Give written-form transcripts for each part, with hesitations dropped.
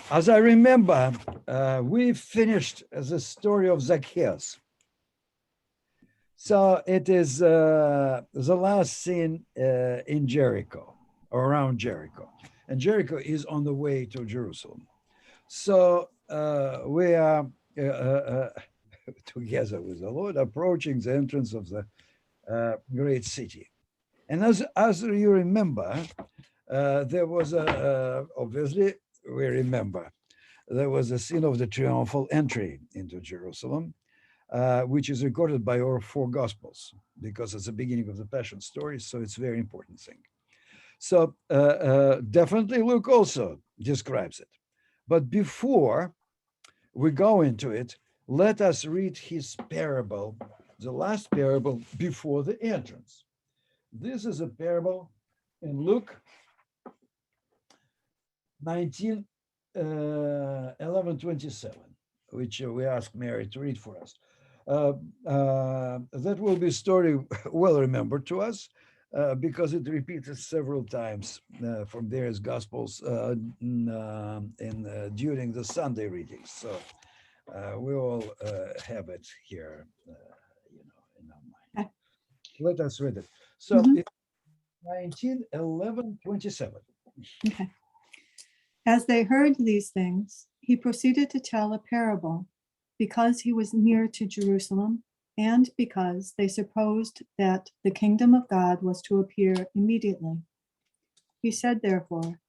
As I remember, we finished the story of Zacchaeus. So it is the last scene in Jericho, or around Jericho. And Jericho is on the way to Jerusalem. So we are together with the Lord approaching the entrance of the great city. And as you remember, there was obviously, we remember, there was a scene of the triumphal entry into Jerusalem, which is recorded by our four gospels because it's the beginning of the Passion story. So it's a very important thing. So definitely Luke also describes it. But before we go into it, let us read his parable, the last parable before the entrance. This is a parable in Luke 19, 11:27, which we ask Mary to read for us. That will be a story well remembered to us because it repeated several times from various gospels during the Sunday readings. So we all have it here, in our mind. Let us read it. So it's 19:11:27. Okay. As they heard these things, he proceeded to tell a parable because he was near to Jerusalem and because they supposed that the kingdom of God was to appear immediately. He said, therefore,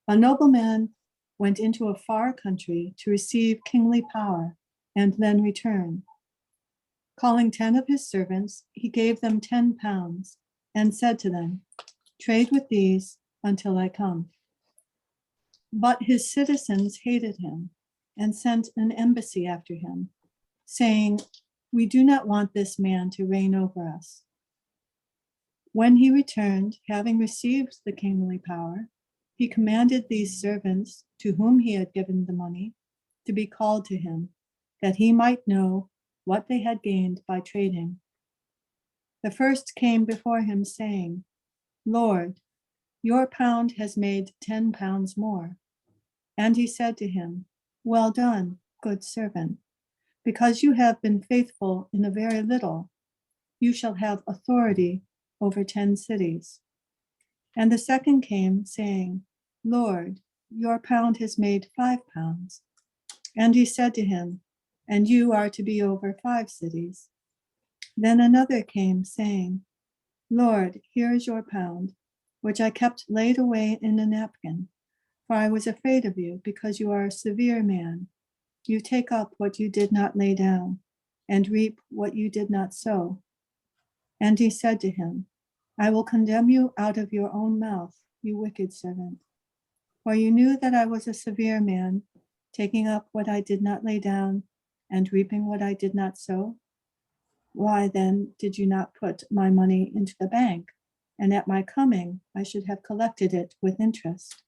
a nobleman went into a far country to receive kingly power and then return. Calling 10 of his servants, he gave them 10 pounds and said to them, trade with these until I come. But his citizens hated him and sent an embassy after him, saying, we do not want this man to reign over us. When he returned, having received the kingly power, he commanded these servants to whom he had given the money to be called to him, that he might know what they had gained by trading. The first came before him, saying, Lord, your pound has made 10 pounds more. And he said to him, well done, good servant. Because you have been faithful in a very little, you shall have authority over 10 cities. And the second came, saying, Lord, your pound has made 5 pounds. And he said to him, and you are to be over 5 cities. Then another came, saying, Lord, here is your pound, which I kept laid away in a napkin, for I was afraid of you, because you are a severe man. You take up what you did not lay down, and reap what you did not sow. And he said to him, I will condemn you out of your own mouth, you wicked servant. For you knew that I was a severe man, taking up what I did not lay down, and reaping what I did not sow. Why then did you not put my money into the bank? And at my coming, I should have collected it with interest.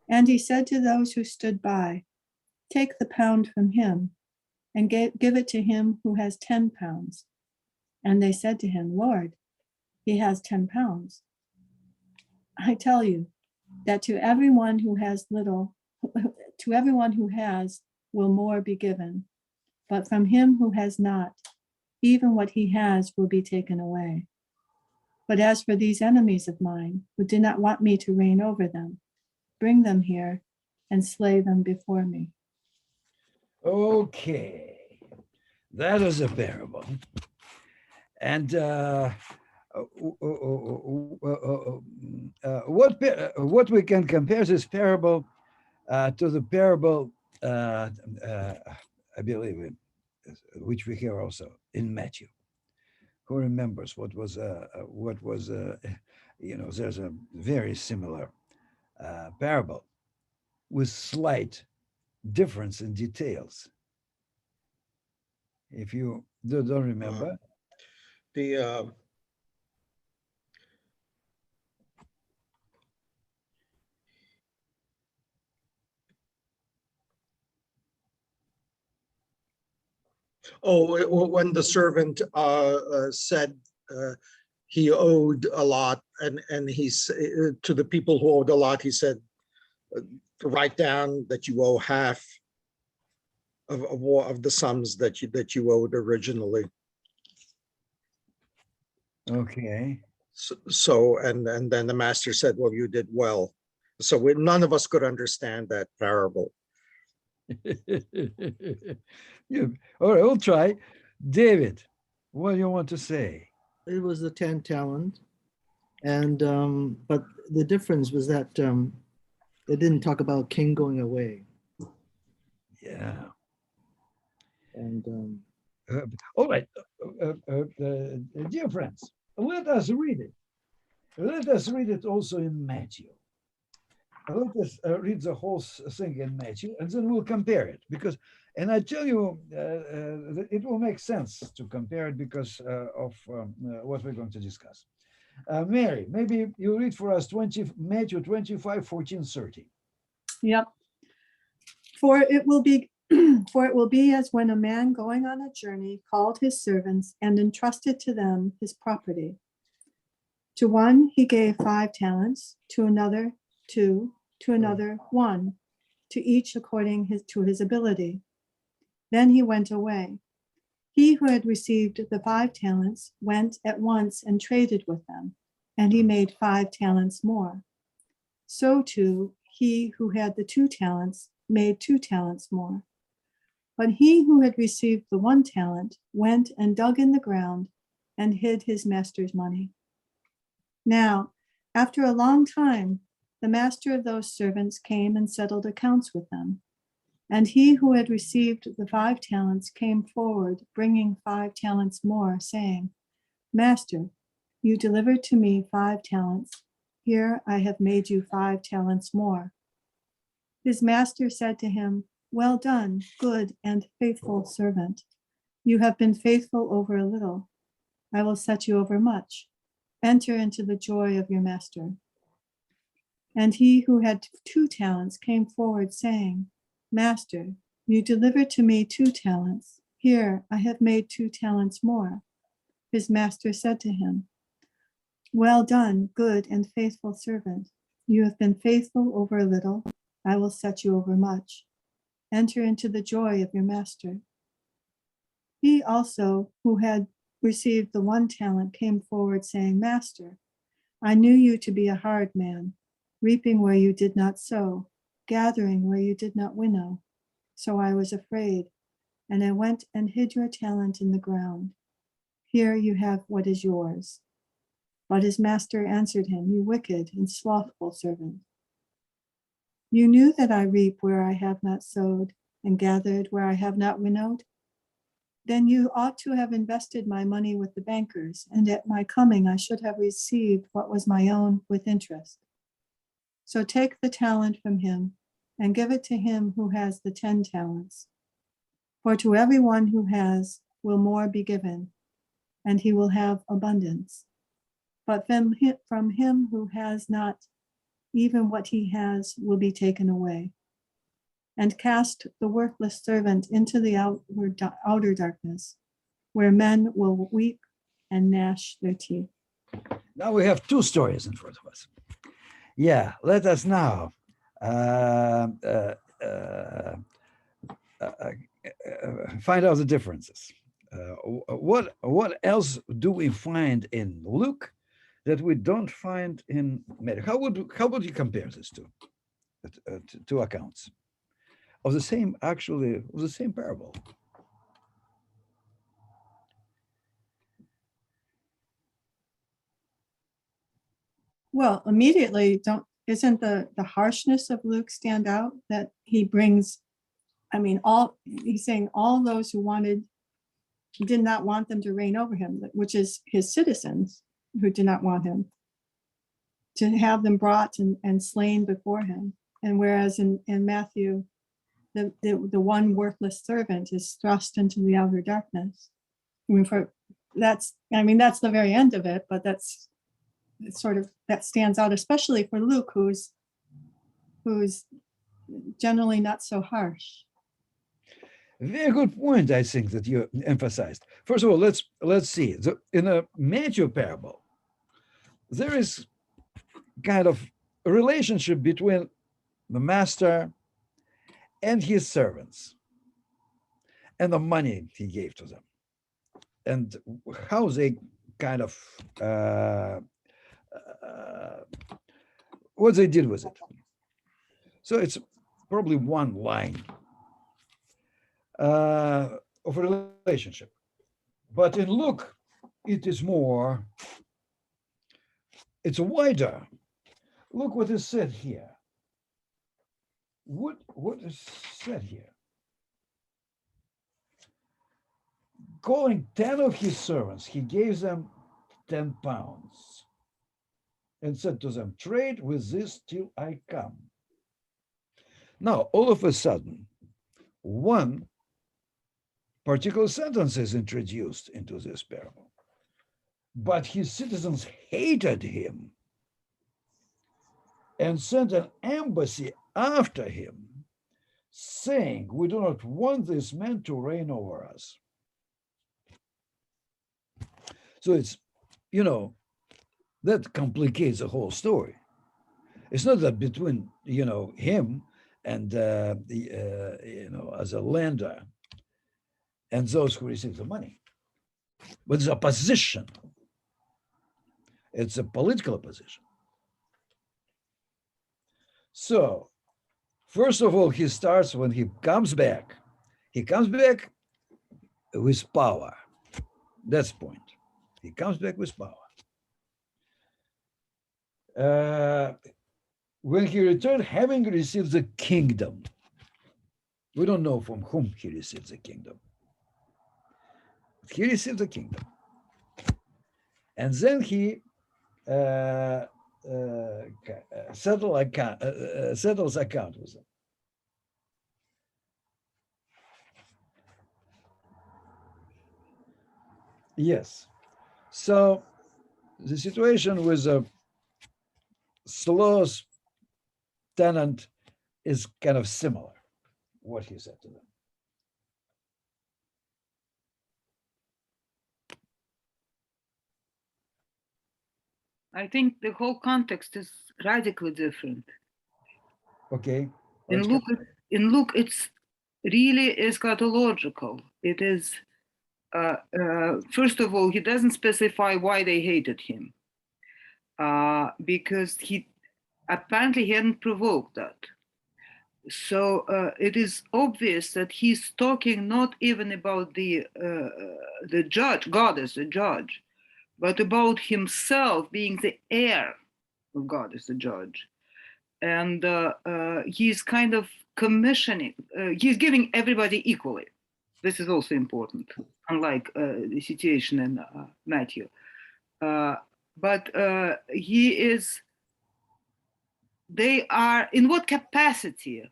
And he said to those who stood by, take the pound from him and give it to him who has 10 pounds. And they said to him, Lord, he has 10 pounds. I tell you that to everyone who has little, to everyone who has, will more be given. But from him who has not, even what he has will be taken away. But as for these enemies of mine, who did not want me to reign over them, bring them here and slay them before me. Okay, that is a parable. And what we can compare this parable to the parable, I believe, which we hear also in Matthew. Who remembers what was, there's a very similar parable with slight difference in details. If you don't remember. When the servant said he owed a lot, and he to the people who owed a lot, he said, write down that you owe half of the sums that you owed originally. Okay. So, and then the master said, well, you did well. So none of us could understand that parable. Yeah. All right, we'll try. David, what do you want to say? It was the 10 talent. And, but the difference was that it didn't talk about king going away. Yeah. And All right, dear friends, let us read it. Let us read it also in Matthew. Let us read the whole thing in Matthew, and then we'll compare it. Because, and I tell you, it will make sense to compare it because of what we're going to discuss. Mary, maybe you read for us Matthew 25, 14, 30. Yep. For it will be for it will be as when a man going on a journey called his servants and entrusted to them his property. To one he gave 5 talents, to another 2, to another 1, to each according to his ability. Then he went away. He who had received the 5 talents went at once and traded with them, and he made 5 talents more. So too, he who had the 2 talents made 2 talents more. But he who had received the 1 talent went and dug in the ground and hid his master's money. Now, after a long time, the master of those servants came and settled accounts with them. And he who had received the 5 talents came forward, bringing 5 talents more, saying, Master, you delivered to me 5 talents. Here I have made you 5 talents more. His master said to him, Well done, good and faithful servant. You have been faithful over a little. I will set you over much. Enter into the joy of your master. And he who had 2 talents came forward, saying, Master, you delivered to me 2 talents. Here I have made 2 talents more. His master said to him, Well done, good and faithful servant. You have been faithful over a little. I will set you over much. Enter into the joy of your master. He also, who had received the 1 talent, came forward, saying, Master, I knew you to be a hard man, reaping where you did not sow, gathering where you did not winnow. So I was afraid, and I went and hid your talent in the ground. Here you have what is yours. But his master answered him, You wicked and slothful servant. You knew that I reap where I have not sowed, and gathered where I have not winnowed? Then you ought to have invested my money with the bankers, and at my coming I should have received what was my own with interest. So take the talent from him, and give it to him who has the 10 talents. For to everyone who has will more be given, and he will have abundance. But from him who has not, even what he has will be taken away. And cast the worthless servant into the outer darkness, where men will weep and gnash their teeth. Now we have 2 stories in front of us. Yeah, let us now find out the differences. What else do we find in Luke that we don't find in Matthew? How would you compare these two accounts of the same parable? Well, immediately, isn't the harshness of Luke stand out, that he brings, he's saying all those who did not want them to reign over him, which is his citizens who did not want him, to have them brought and slain before him. And whereas in Matthew, the one worthless servant is thrust into the outer darkness. That's the very end of it, but that stands out, especially for Luke, who's generally not so harsh. Very good point, I think, that you emphasized. First of all, let's see. In a Matthew parable, there is kind of a relationship between the master and his servants, and the money he gave to them, and how they kind of what they did with it. So it's probably one line of a relationship. But in Luke, it is more, it's wider. Look what is said here. What is said here? Calling 10 of his servants, he gave them 10 pounds and said to them, trade with this till I come. Now, all of a sudden, one particular sentence is introduced into this parable. But his citizens hated him and sent an embassy after him, saying, we do not want this man to reign over us. So it's, that complicates the whole story. It's not that between, him and, as a lender and those who receive the money, but it's a position. It's a political position. So, first of all, he starts when he comes back. He comes back with power. That's the point. He comes back with power. When he returned, having received the kingdom, we don't know from whom he received the kingdom. But he received the kingdom. And then he settles account with them. Yes. So the situation with a sloth tenant is kind of similar, what he said to them. I think the whole context is radically different. Okay. In Luke, it's really eschatological. It is, first of all, he doesn't specify why they hated him, because he hadn't provoked that. So it is obvious that he's talking not even about the judge, God as the judge, but about himself being the heir of God as the judge. And he's kind of commissioning, he's giving everybody equally. This is also important, unlike the situation in Matthew. But they are, in what capacity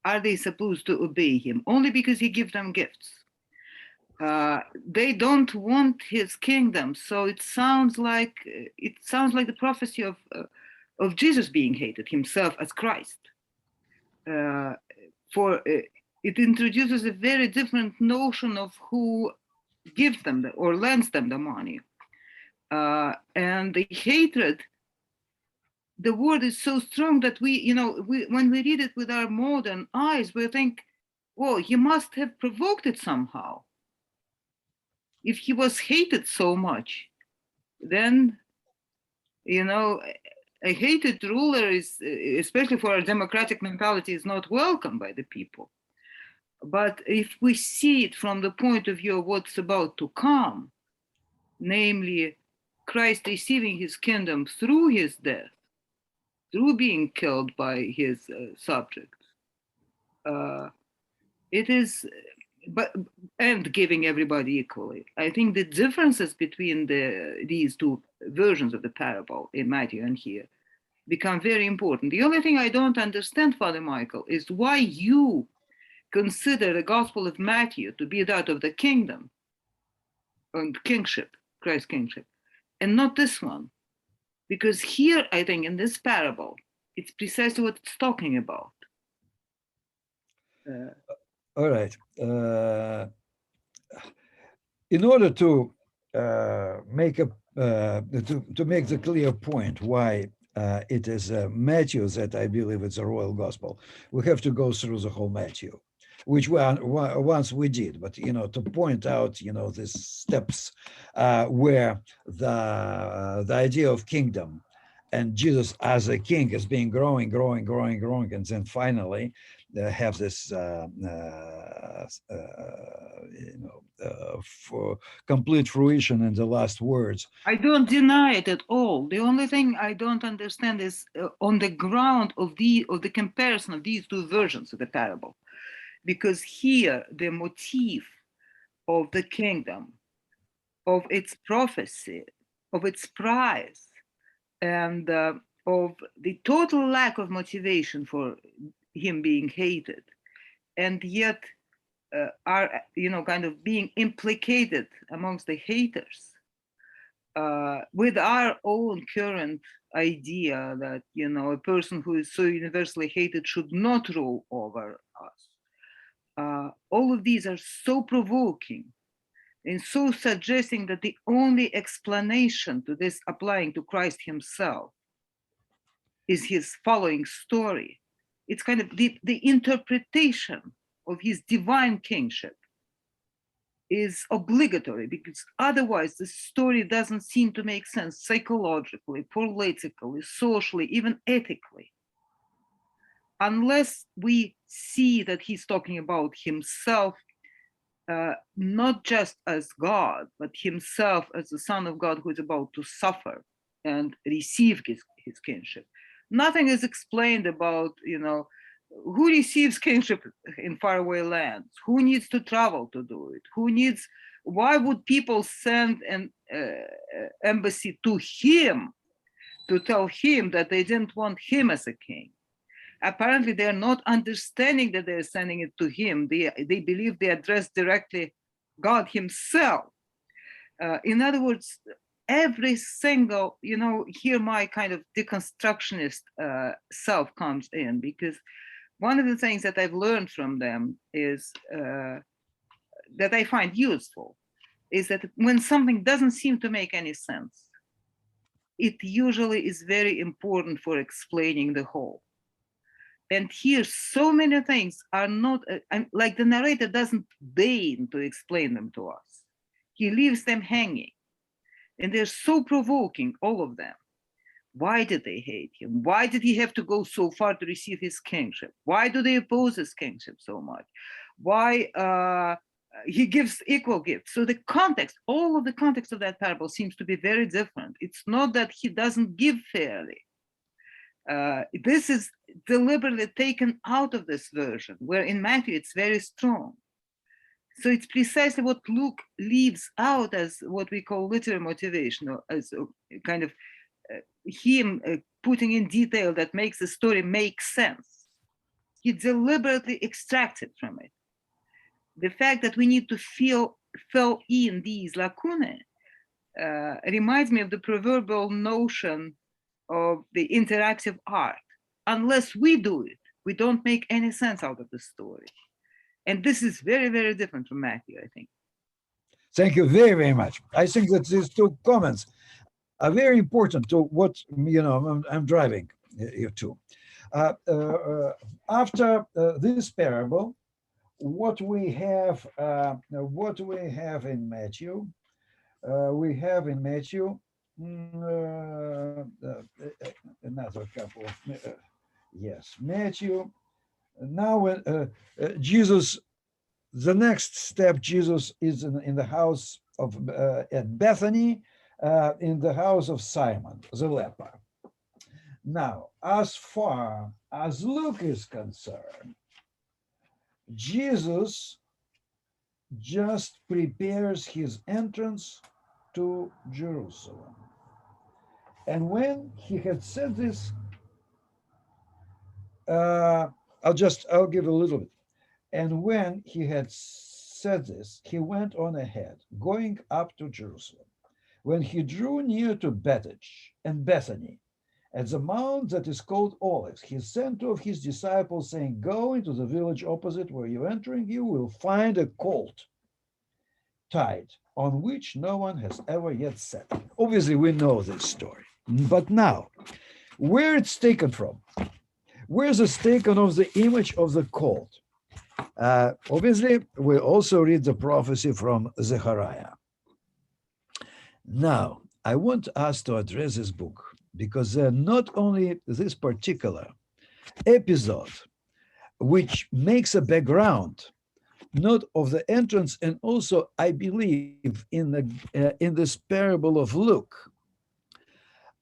are they supposed to obey him? Only because he gives them gifts. They don't want his kingdom, so it sounds like the prophecy of Jesus being hated himself as Christ. It introduces a very different notion of who gives them or lends them the money, and the hatred. The word is so strong that when we read it with our modern eyes, we think, well, he must have provoked it somehow. If he was hated so much, then, a hated ruler is, especially for our democratic mentality, is not welcome by the people. But if we see it from the point of view of what's about to come, namely Christ receiving his kingdom through his death, through being killed by his subjects, it is, and giving everybody equally. I think the differences between these two versions of the parable in Matthew and here become very important. The only thing I don't understand, Father Michael, is why you consider the Gospel of Matthew to be that of the kingdom and kingship, Christ's kingship, and not this one. Because here, I think, in this parable, it's precisely what it's talking about. All right. In order to make the clear point why it is Matthew that I believe it's a royal gospel. We have to go through the whole Matthew, which once we did, but to point out these steps where the idea of kingdom and Jesus as a king is being growing, and then finally have this for complete fruition in the last words. I don't deny it at all. The only thing I don't understand is on the ground of the comparison of these two versions of the parable, because here the motif of the kingdom, of its prophecy, of its price, and of the total lack of motivation for him being hated, and yet are kind of being implicated amongst the haters with our own current idea that a person who is so universally hated should not rule over us. All of these are so provoking and so suggesting that the only explanation to this applying to Christ himself is his following story. It's kind of the interpretation of his divine kingship is obligatory, because otherwise the story doesn't seem to make sense psychologically, politically, socially, even ethically, unless we see that he's talking about himself, not just as God, but himself as the Son of God who is about to suffer and receive his kingship. Nothing is explained about, who receives kingship in faraway lands, who needs to travel to do it, why would people send an embassy to him to tell him that they didn't want him as a king? Apparently they're not understanding that they're sending it to him. They believe they address directly God himself. In other words, every single, here my kind of deconstructionist self comes in, because one of the things that I've learned from them is that I find useful is that when something doesn't seem to make any sense, it usually is very important for explaining the whole. And here, so many things are not, like the narrator doesn't deign to explain them to us. He leaves them hanging. And they're so provoking, all of them. Why did they hate him? Why did he have to go so far to receive his kingship? Why do they oppose his kingship so much? Why he gives equal gifts? So the context, all of the context of that parable seems to be very different. It's not that he doesn't give fairly. This is deliberately taken out of this version, where in Matthew it's very strong. So it's precisely what Luke leaves out as what we call literary motivation, or as a kind of him putting in detail that makes the story make sense. He deliberately extracts it from it. The fact that we need to fill in these lacunae reminds me of the proverbial notion of the interactive art. Unless we do it, we don't make any sense out of the story. And this is very, very different from Matthew, I think. Thank you very, very much. I think that these two comments are very important to what I'm driving you to. After this parable, what we have in Matthew, another couple of Matthew. Now Jesus, the next step, Jesus is in the house of at Bethany, in the house of Simon the leper. Now, as far as Luke is concerned, Jesus just prepares his entrance to Jerusalem. And when he had said this, I'll give a little bit. And when he had said this, he went on ahead, going up to Jerusalem. When he drew near to Bethphage and Bethany, at the mount that is called Olives, he sent two of his disciples, saying, "Go into the village opposite where you're entering. You will find a colt tied, on which no one has ever yet sat." Obviously, we know this story. But now, Where it's taken from? Where's it's taken of the image of the colt? Obviously, we also read the prophecy from Zechariah. Now, I want us to address this book because not only this particular episode, which makes a background, not of the entrance, and also, I believe, in this parable of Luke,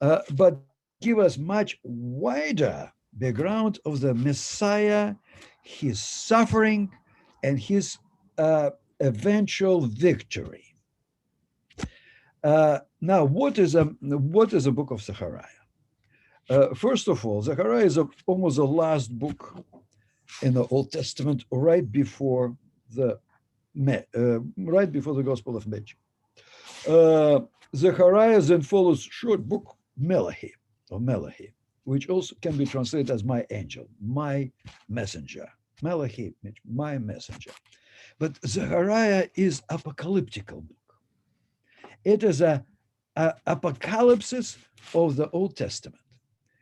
but give us much wider background of the Messiah, his suffering, and his eventual victory. Now, what is a book of Zechariah? First of all, Zechariah is almost the last book in the Old Testament, right before the Gospel of Matthew. Zechariah then follows short book Malachi, which also can be translated as my angel, my messenger. Malachi means my messenger. But Zechariah is apocalyptical book. It is a apocalypse of the Old Testament.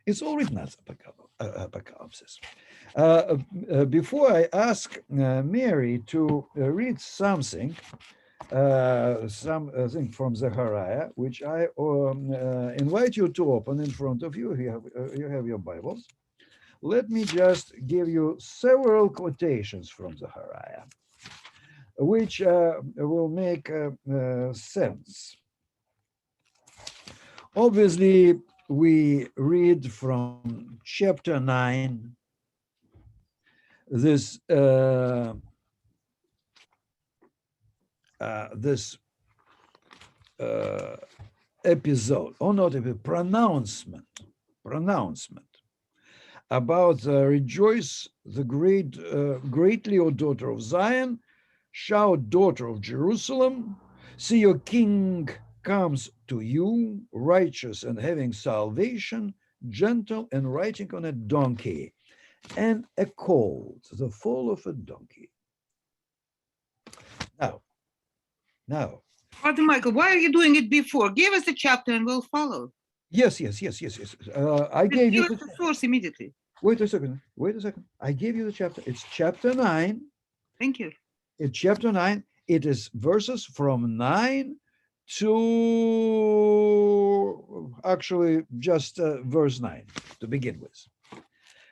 It's all written as apocalypse. Before I ask Mary to read something from Zechariah, which I invite you to open in front of you. You have your Bibles. Let me just give you several quotations from Zechariah, which will make sense. Obviously, we read from chapter 9, this episode, or not a pronouncement about rejoice the greatly, O daughter of Zion, shout, daughter of Jerusalem, see your king comes to you, righteous and having salvation, gentle and riding on a donkey, and a colt, the foal of a donkey. Now. Father Michael, why are you doing it before? Give us the chapter and we'll follow. Yes. I gave you the source immediately. Wait a second. I gave you the chapter. It's chapter 9. Thank you. It's chapter 9. It is verses from 9 to actually just verse 9 to begin with.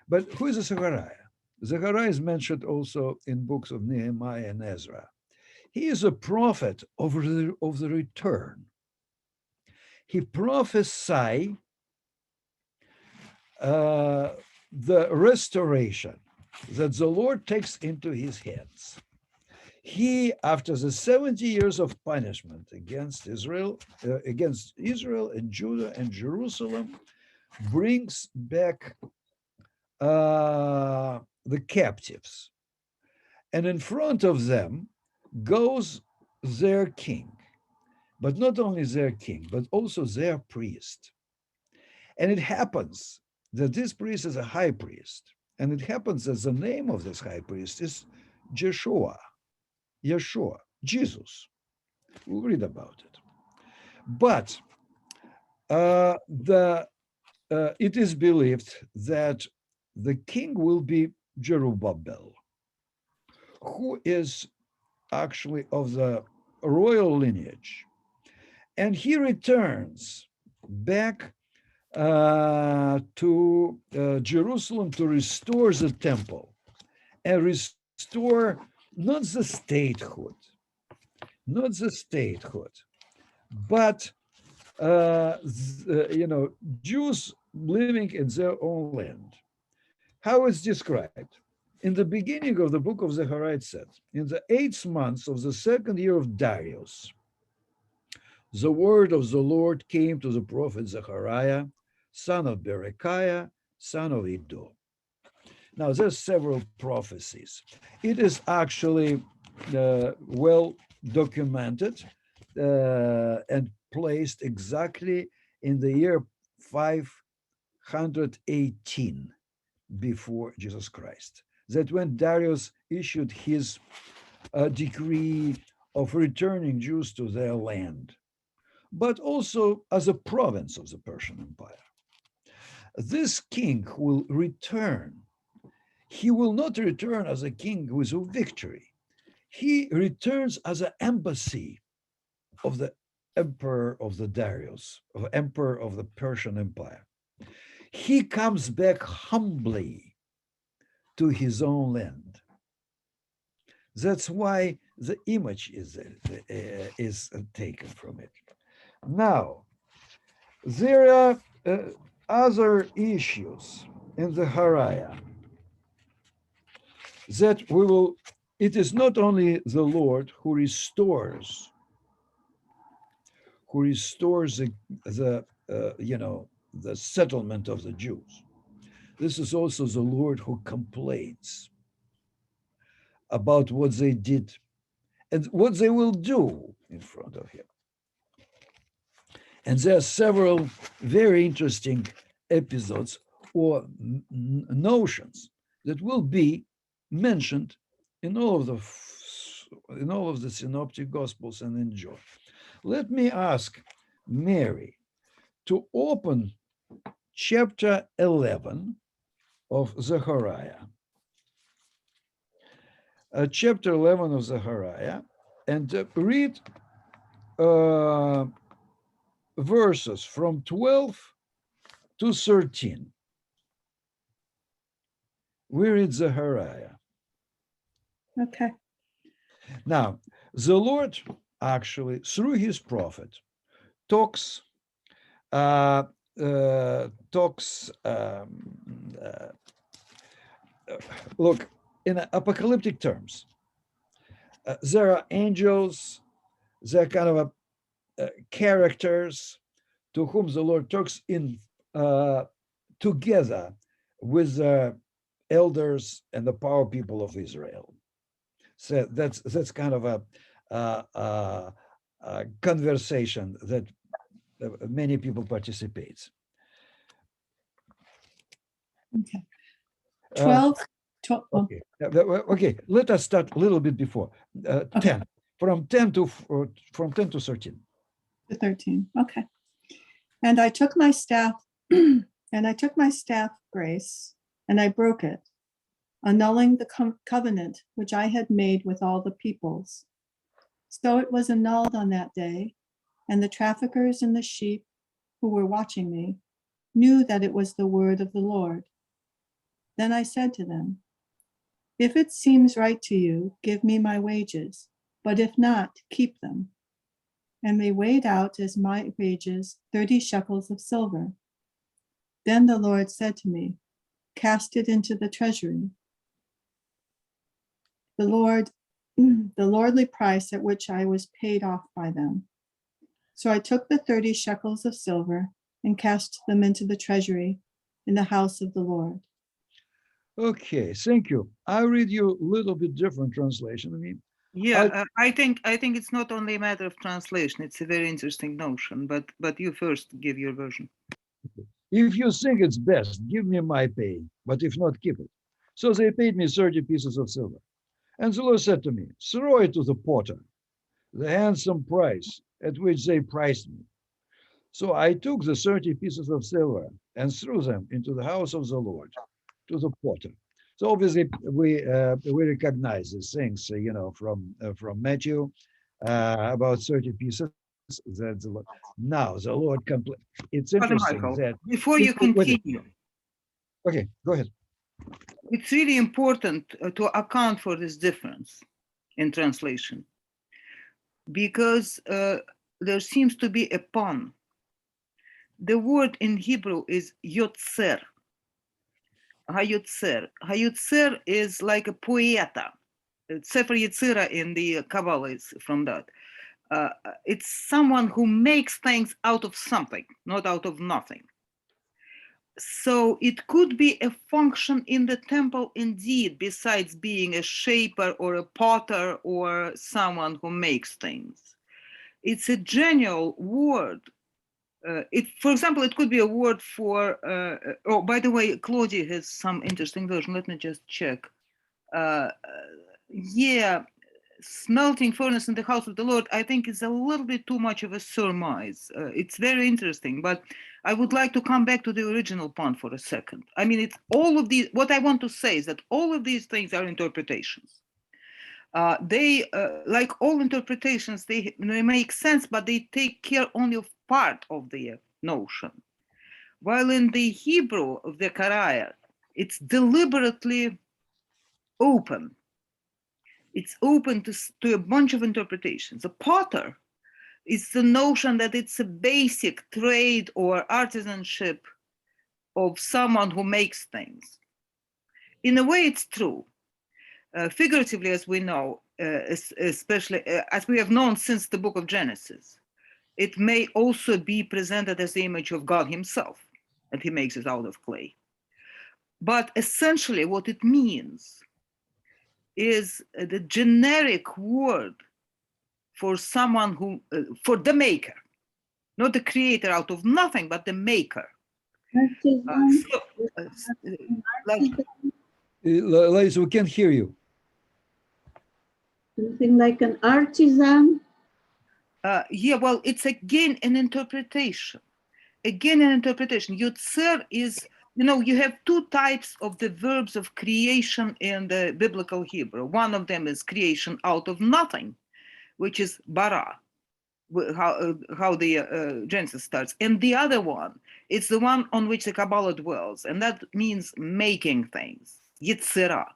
But who is Zechariah? Zechariah is mentioned also in books of Nehemiah and Ezra. He is a prophet of the return. He prophesied the restoration that the Lord takes into his hands. He, after the 70 years of punishment against Israel and Judah and Jerusalem, brings back the captives. And in front of them goes their king, but not only their king, but also their priest. And it happens that this priest is a high priest. And it happens that the name of this high priest is Yeshua, Jesus. We'll read about it. But it is believed that the king will be Zerubbabel, who is actually of the royal lineage. And he returns back to Jerusalem to restore the temple and restore not the statehood, but Jews living in their own land. How it's described? In the beginning of the book of Zechariah, it said, in the 8th month of the 2nd year of Darius, the word of the Lord came to the prophet Zechariah, son of Berechiah, son of Iddo. Now, there's several prophecies. It is actually well documented and placed exactly in the year 518 before Jesus Christ. That when Darius issued his decree of returning Jews to their land, but also as a province of the Persian Empire. this king who will return, he will not return as a king with a victory. He returns as an embassy of the emperor of the Darius, of emperor of the Persian Empire. He comes back humbly to his own land. That's why the image is taken from it. Now, there are other issues in the Haraya that we will, it is not only the Lord who restores the settlement of the Jews. This is also the Lord who complains about what they did and what they will do in front of him. And there are several very interesting episodes or notions that will be mentioned in all of the synoptic gospels and in John. Let me ask Mary to open chapter 11 of Zechariah. Chapter 11 of Zechariah, and read verses from 12 to 13. We read Zechariah. Okay. Now, the Lord actually, through his prophet, talks look, in apocalyptic terms, there are angels, there are kind of characters to whom the Lord talks in together with the elders and the power people of Israel. So that's kind of a conversation that many people participate. Okay. 12. Okay. Okay. Let us start a little bit before 10, from 10 to 13. To 13. Okay. And I took my staff, Grace, and I broke it, annulling the covenant which I had made with all the peoples. So it was annulled on that day, and the traffickers in the sheep who were watching me knew that it was the word of the Lord. Then I said to them, if it seems right to you, give me my wages, but if not, keep them. And they weighed out as my wages 30 shekels of silver. Then the Lord said to me, cast it into the treasury. The lordly price at which I was paid off by them. So I took the 30 shekels of silver and cast them into the treasury in the house of the Lord. Okay, thank you. I'll read you a little bit different translation. I mean, I think it's not only a matter of translation. It's a very interesting notion, but you first give your version. If you think it's best, give me my pay, but if not, keep it. So they paid me 30 pieces of silver. And the Lord said to me, throw it to the potter, the handsome price at which they priced me. So I took the 30 pieces of silver and threw them into the house of the Lord, to the potter. So obviously we recognize these things, from Matthew about 30 pieces. Now the Lord it's interesting Michael, that before you continue, okay, go ahead. It's really important to account for this difference in translation, because there seems to be a pun. The word in Hebrew is yotzer. Hayotzer. Hayotzer is like a poeta. Sefer Yetzirah in the Kabbalah is from that. It's someone who makes things out of something, not out of nothing. So it could be a function in the temple indeed, besides being a shaper or a potter or someone who makes things. It's a general word. For example, it could be a word for, oh, by the way, Claudia has some interesting version. Let me just check. Yeah, smelting furnace in the house of the Lord, I think is a little bit too much of a surmise. It's very interesting, but I would like to come back to the original point for a second. I mean, it's all of these, what I want to say is that all of these things are interpretations. They, like all interpretations, they make sense, but they take care only of part of the notion. While in the Hebrew of Zechariah, it's deliberately open. It's open to a bunch of interpretations. A potter is the notion that it's a basic trade or artisanship of someone who makes things. In a way, it's true. Figuratively, as we know, especially as we have known since the book of Genesis, it may also be presented as the image of God himself, and he makes it out of clay. But essentially what it means is the generic word for someone who, for the maker, not the creator out of nothing, but the maker. Ladies, we can't hear you. Something like an artisan. Yeah, well, it's again an interpretation. Again, an interpretation. Yotzer is, you know, you have two types of the verbs of creation in the biblical Hebrew. One of them is creation out of nothing, which is bara, how the Genesis starts. And the other one, it's the one on which the Kabbalah dwells, and that means making things, Yetzirah.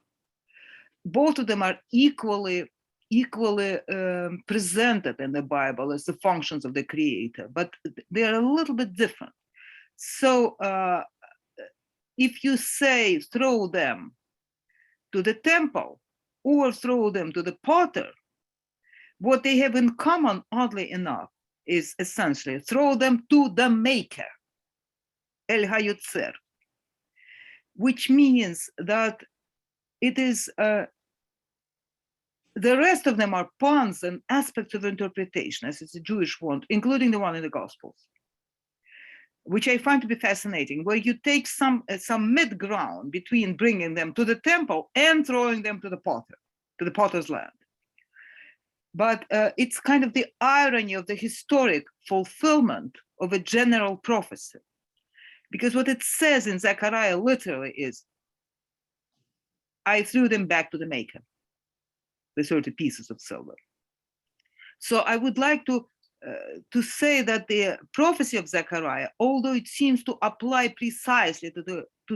Both of them are equally presented in the Bible as the functions of the Creator, but they're a little bit different. So if you say throw them to the temple or throw them to the potter, what they have in common, oddly enough, is essentially throw them to the maker, El Hayotzer, which means that it is, the rest of them are puns and aspects of interpretation, as it's a Jewish one, including the one in the Gospels, which I find to be fascinating, where you take some mid-ground between bringing them to the temple and throwing them to the potter, to the potter's land. But it's kind of the irony of the historic fulfillment of a general prophecy. Because what it says in Zechariah literally is, I threw them back to the maker, the 30 pieces of silver. So I would like to say that the prophecy of Zechariah, although it seems to apply precisely to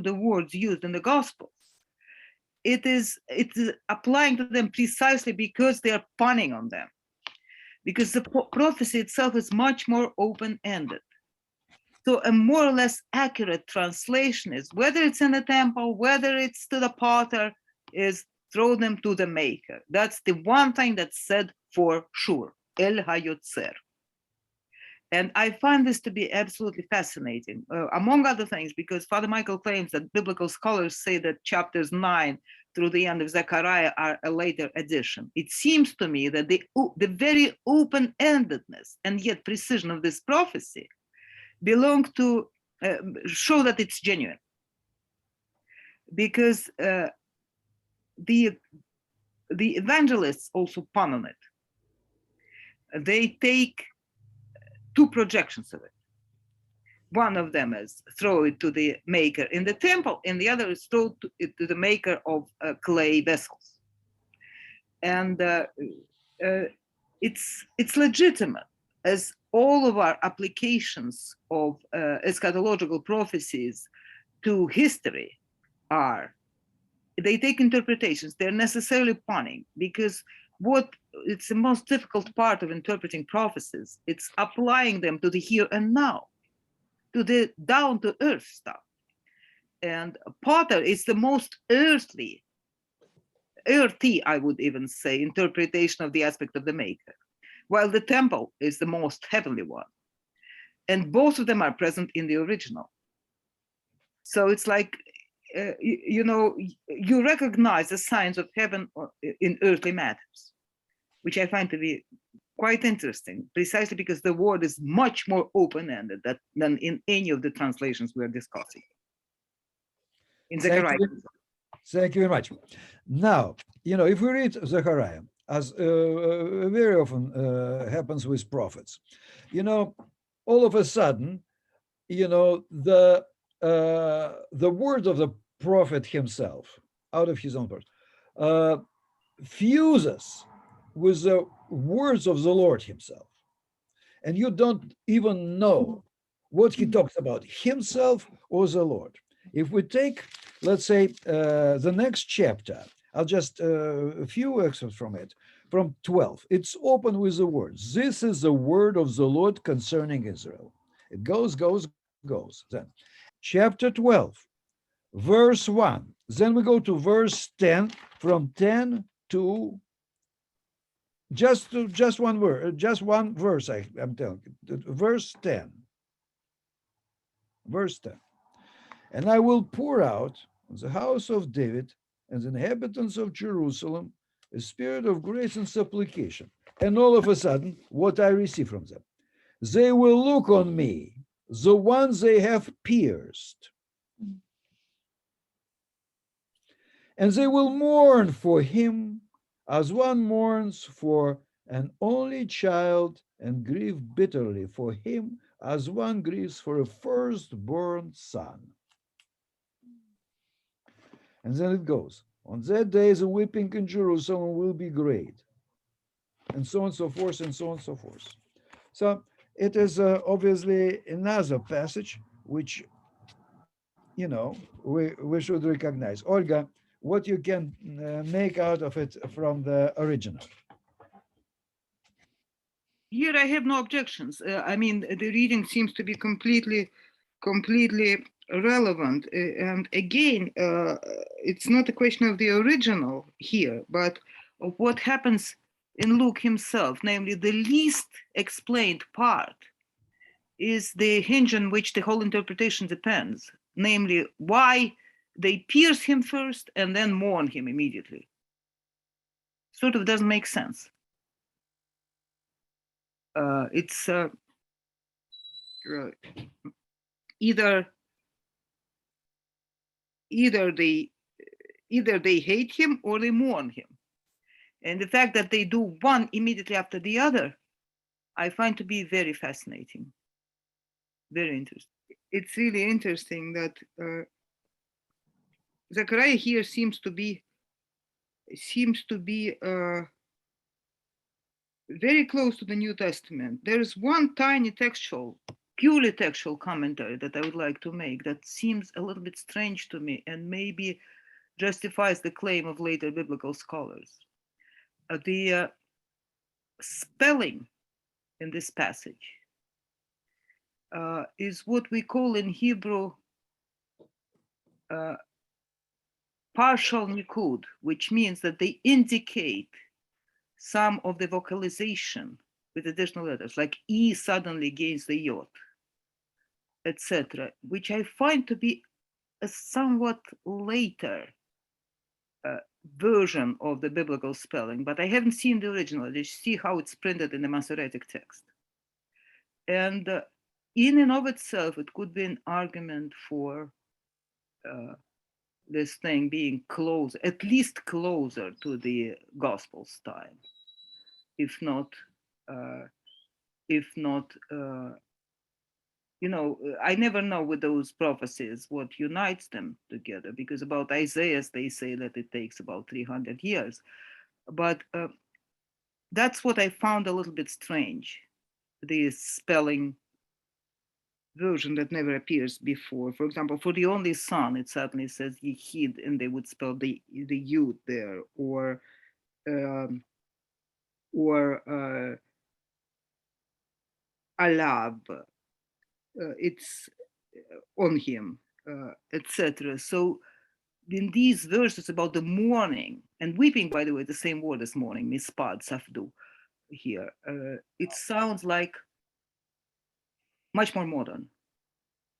the words used in the Gospels, it is applying to them precisely because they are punning on them. Because the prophecy itself is much more open-ended. So a more or less accurate translation is, whether it's in the temple, whether it's to the potter, is throw them to the maker. That's the one thing that's said for sure, El Hayotzer. And I find this to be absolutely fascinating, among other things, because Father Michael claims that biblical scholars say that chapters 9 through the end of Zechariah are a later addition. It seems to me that the very open-endedness and yet precision of this prophecy belong to show that it's genuine. Because the evangelists also pun on it. They take two projections of it. One of them is throw it to the maker in the temple, and the other is throw it to the maker of clay vessels. And it's legitimate, as all of our applications of eschatological prophecies to history are. They take interpretations. They're necessarily punning, because it's the most difficult part of interpreting prophecies. It's applying them to the here and now, to the down to earth stuff. And Potter is the most earthy, I would even say, interpretation of the aspect of the maker, while the temple is the most heavenly one. And both of them are present in the original. So it's like, you recognize the signs of heaven in earthly matters, which I find to be quite interesting, precisely because the word is much more open-ended than in any of the translations we're discussing. In Zechariah. Thank you very much. Now, if we read Zechariah, as very often happens with prophets. All of a sudden, the word of the prophet himself, out of his own words, fuses with the words of the Lord himself. And you don't even know what he talks about, himself or the Lord. If we take, let's say, the next chapter, I'll just a few excerpts from it, from 12. It's open with the words, "This is the word of the Lord concerning Israel." It goes. Then, chapter 12, verse 1. Then we go to verse 10, from 10 to just one word, just one verse. I'm telling you, verse 10. Verse 10. "And I will pour out on the house of David and the inhabitants of Jerusalem a spirit of grace and supplication." And all of a sudden, what I receive from them, "They will look on me, the ones they have pierced, and they will mourn for him as one mourns for an only child, and grieve bitterly for him as one grieves for a firstborn son." And then it goes, "On that day the weeping in Jerusalem will be great," and so on and so forth, and so on and so forth. So it is obviously another passage which, we should recognize. Olga, what you can make out of it from the original? Here I have no objections. I mean, the reading seems to be completely relevant. And again, it's not a question of the original here, but of what happens in Luke himself, namely the least explained part is the hinge on which the whole interpretation depends, namely why they pierce him first and then mourn him immediately. Sort of doesn't make sense. It's either they hate him or they mourn him. And the fact that they do one immediately after the other, I find to be very fascinating. Very interesting. It's really interesting that Zechariah here seems to be very close to the New Testament. There is one tiny purely textual commentary that I would like to make that seems a little bit strange to me and maybe justifies the claim of later biblical scholars. The spelling in this passage is what we call in Hebrew partial nikud, which means that they indicate some of the vocalization with additional letters, like E suddenly gains the yod, etc., which I find to be a somewhat later version of the biblical spelling, but I haven't seen the original. I just see how it's printed in the Masoretic text. And in and of itself, it could be an argument for this thing being close, at least closer to the gospel style, if not, I never know with those prophecies what unites them together, because about Isaiah, they say that it takes about 300 years. But that's what I found a little bit strange, the spelling version that never appears before. For example, for the only son, it certainly says Yehid, and they would spell the Yud there, or Alab, it's on him, etc. So in these verses about the mourning and weeping, by the way, the same word as mourning, mispad, safdu, here, it sounds like much more modern,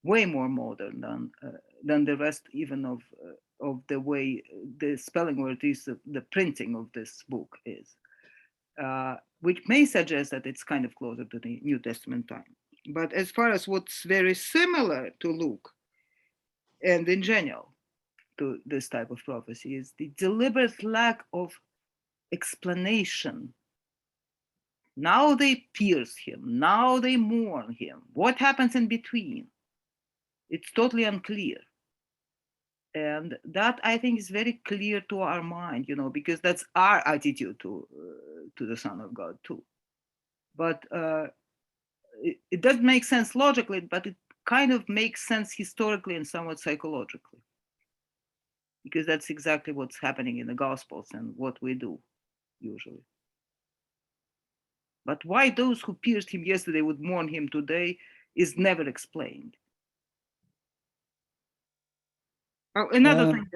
way more modern than the rest even of the way the spelling or at least the printing of this book is, which may suggest that it's kind of closer to the New Testament time. But as far as what's very similar to Luke and in general to this type of prophecy is the deliberate lack of explanation. Now they pierce him. Now they mourn him. What happens in between? It's totally unclear. And that, I think, is very clear to our mind, because that's our attitude to the Son of God too. But it doesn't make sense logically, but it kind of makes sense historically and somewhat psychologically, because that's exactly what's happening in the Gospels and what we do usually. But why those who pierced him yesterday would mourn him today is never explained. Oh, another thing,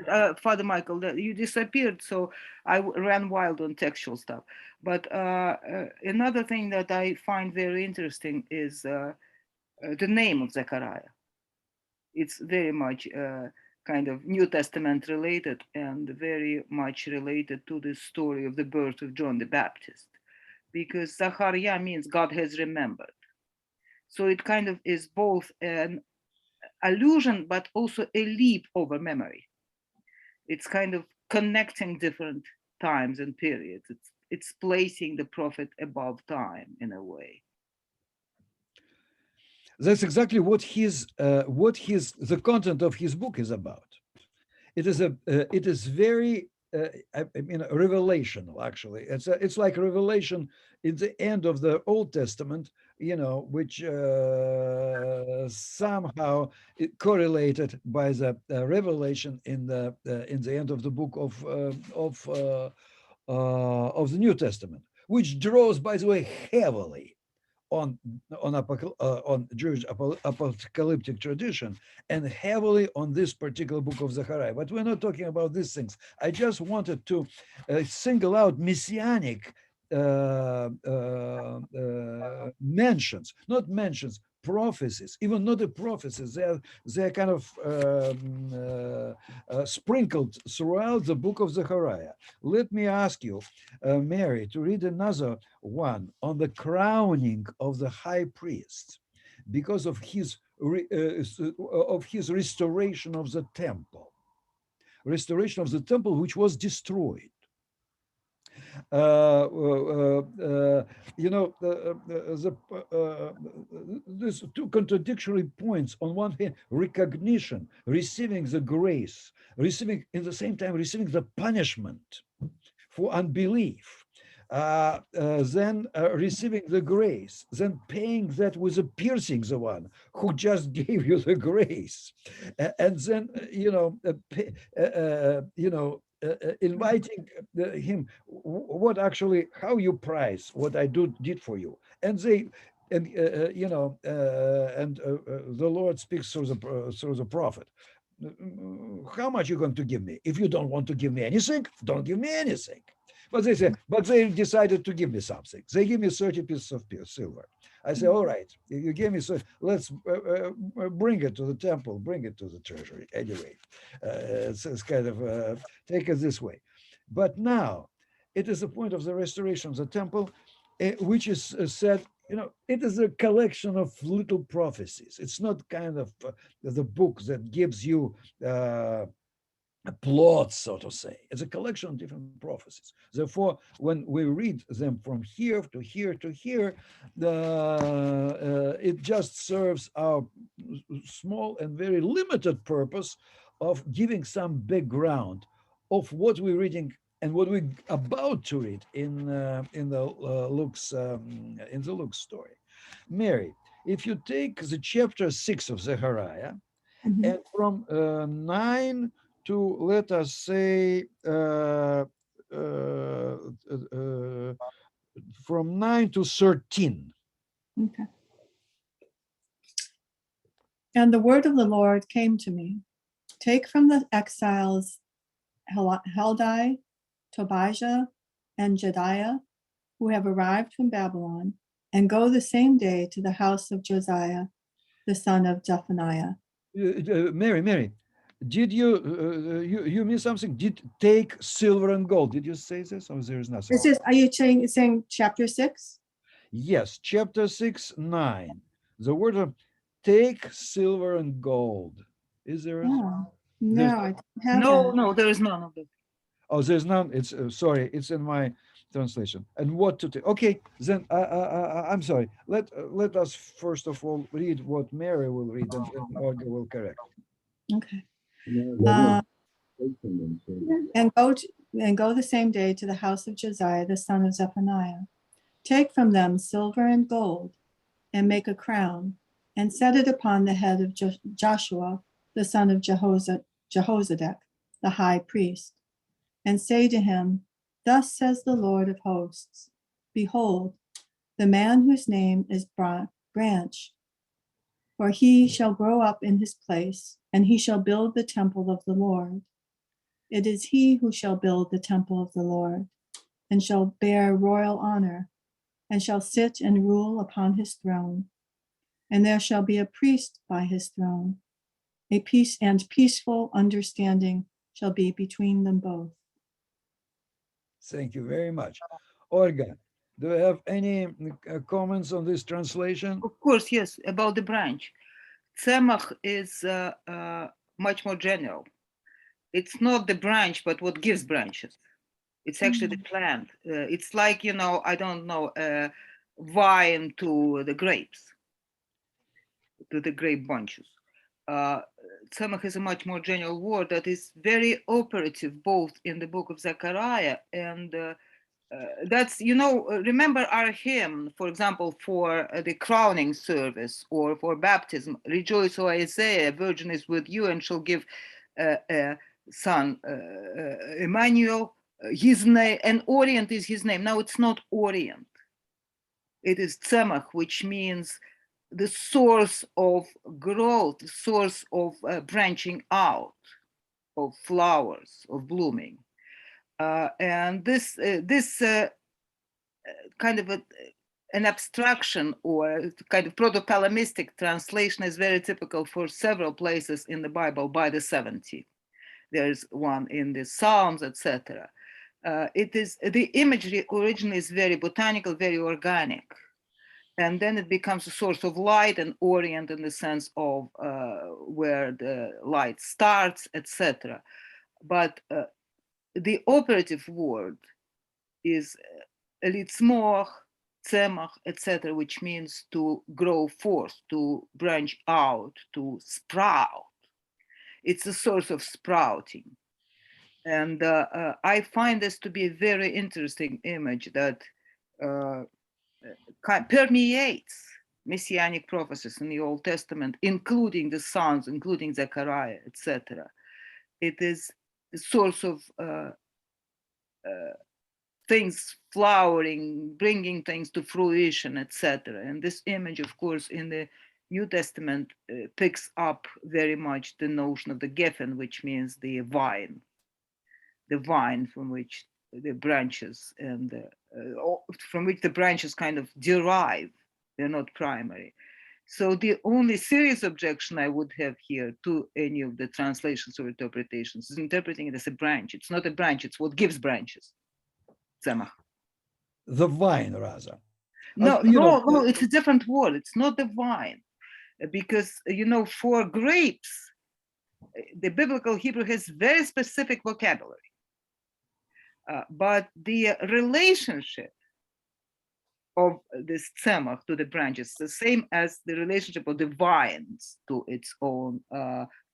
Father Michael, that you disappeared, so I ran wild on textual stuff. But another thing that I find very interesting is the name of Zechariah. It's very much kind of New Testament related and very much related to the story of the birth of John the Baptist, because Zachariah means God has remembered. So it kind of is both an allusion, but also a leap over memory. It's kind of connecting different times and periods. It's placing the prophet above time in a way. That's exactly what the content of his book is about. It is very revelational. Actually, it's like revelation in the end of the Old Testament, which somehow correlated by the revelation in the end of the book of the New Testament, which draws, by the way, heavily on Jewish apocalyptic tradition and heavily on this particular book of Zechariah. But we're not talking about these things. I just wanted to single out messianic mentions, not mentions, prophecies, even not the prophecies. They're kind of sprinkled throughout the book of Zechariah. Let me ask you, Mary, to read another one on the crowning of the high priest because of his restoration of the temple, which was destroyed. There's two contradictory points. On one hand, recognition, receiving the grace, receiving at the same time receiving the punishment for unbelief. Then receiving the grace, then paying that with a piercing the one who just gave you the grace, and then inviting him, how you price what I did for you, and the Lord speaks through the prophet. How much you going to give me? If you don't want to give me anything, don't give me anything. But they say, but they decided to give me something. They give me 30 pieces of silver. I say, all right, you gave me, so let's bring it to the temple, bring it to the treasury. Anyway, it's kind of take it this way. But now it is the point of the restoration of the temple, which is said, it is a collection of little prophecies. It's not kind of the book that gives you a plot, so to say. It's a collection of different prophecies. Therefore, when we read them from here to here to here, it just serves our small and very limited purpose of giving some background of what we're reading and what we're about to read in the Luke's story. Mary, if you take the chapter 6 of Zechariah, and from 9 to, let us say, from 9 to 13. Okay. And the word of the Lord came to me. Take from the exiles Heldai, Tobijah, and Jediah, who have arrived from Babylon, and go the same day to the house of Josiah, the son of Zephaniah. Mary, did you mean something? Did take silver and gold? Did you say this, or there is nothing? This is. Are you saying chapter 6? Yes, chapter 6, 9. The word of take silver and gold. Is there? No, I don't have that. No, there is none of that. Oh, there's none. It's sorry, it's in my translation. And what to take? Okay, then I'm sorry. Let us first of all read what Mary will read, and then Olga will correct. Okay. Uh, And go the same day to the house of Josiah, the son of Zephaniah. Take from them silver and gold, and make a crown, and set it upon the head of Joshua, the son of Jehozadak, the high priest, and say to him, Thus says the Lord of hosts, Behold, the man whose name is Branch, for he shall grow up in his place, and he shall build the temple of the Lord. It is he who shall build the temple of the Lord, and shall bear royal honor, and shall sit and rule upon his throne. And there shall be a priest by his throne. A peace and peaceful understanding shall be between them both. Thank you very much. Olga, do you have any comments on this translation? Of course, yes, about the branch. Tzemach is much more general. It's not the branch, but what gives branches. It's actually the plant. It's like, I don't know, vine to the grapes, to the grape bunches. Tzemach is a much more general word that is very operative both in the book of Zechariah and that's, remember our hymn, for example, for the crowning service or for baptism, Rejoice, O Isaiah, Virgin is with you and shall give son Emmanuel, his name, and Orient is his name. Now it's not Orient. It is Tzemach, which means the source of growth, the source of branching out, of flowers, of blooming. And this kind of an abstraction or kind of proto-Palamistic translation is very typical for several places in the Bible by the 70. There's one in the Psalms, etc. It is the imagery originally is very botanical, very organic, and then it becomes a source of light and orient in the sense of where the light starts, etc. But the operative word is litzmoch, tzemach, etc., which means to grow forth, to branch out, to sprout. It's a source of sprouting. And I find this to be a very interesting image that permeates messianic prophecies in the Old Testament, including the Psalms, including Zechariah, etc. It is the source of things flowering, bringing things to fruition, etc. And this image, of course, in the New Testament picks up very much the notion of the Geffen, which means the vine from which the branches and from which the branches kind of derive. They're not primary. So the only serious objection I would have here to any of the translations or interpretations is interpreting it as a branch. It's not a branch, it's what gives branches. Tzemach. The vine, rather. No, it's a different word. It's not the vine. Because, for grapes, the biblical Hebrew has very specific vocabulary. But the relationship of this tzemach to the branches is the same as the relationship of the vines to its own